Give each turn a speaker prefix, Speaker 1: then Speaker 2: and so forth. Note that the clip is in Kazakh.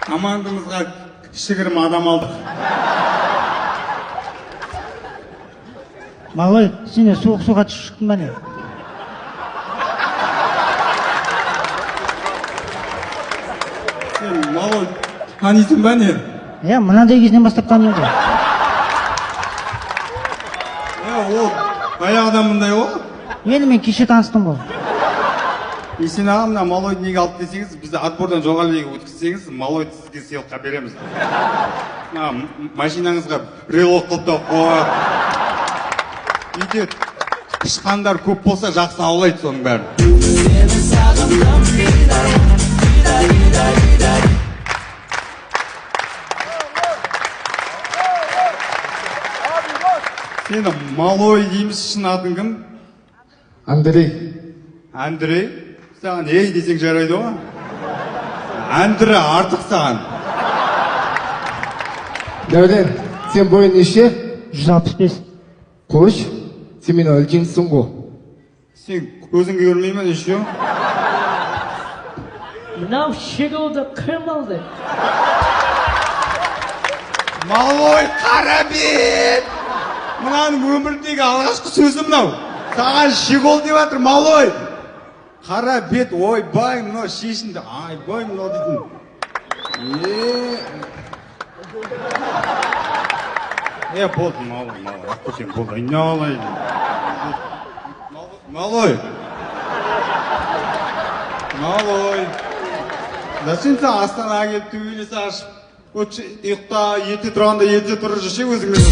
Speaker 1: командамызға кішігірім адам алдық.
Speaker 2: Малой, сені суық суға түсіп шықтың ба не?
Speaker 1: Сен малой танисың ба не?
Speaker 2: Мынандай кезінен бастап танимын ғой.
Speaker 1: Ол баяғыдан мұндай ғой.
Speaker 2: Енді мен кеше таныстым ғой.
Speaker 1: Есен аға, мына малойды неге алып десеңіз, бізді отбордан жоғарыға өткізсеңіз, малойды сізге сыйлыққа береміз. Машинаңызға брелок қылып та қойып. Үйде тышқандар көп болса жақсы аулайды соның бәрін. Сені малой дейміз, шын атын кім?
Speaker 3: Андрей.
Speaker 1: Андрей? Саған ей десең жарайды ғой? Андрей артық саған.
Speaker 3: Дәулен, сен бойың неше?
Speaker 2: 165.
Speaker 3: Қош, сен мен үлкенсің ғой.
Speaker 1: Сен көзіңге көрмейме еще?
Speaker 4: Мынау шегуді кім алды?
Speaker 1: Малой қара бет! Мынаның өміріндегі алғашқы сөзі мынау. Саған шегол деп жатыр, малой! Қара бет, ойбай, мынау шешінді. Айбай, мынау дейтін. Болды, малой, аққосен болды. Не алайын. Малой. Малой. Да сен Астанаға келіп төбелесі ашып, ұйықта, ерте тұрғанда ерте тұрып жүрсе өзіңмен.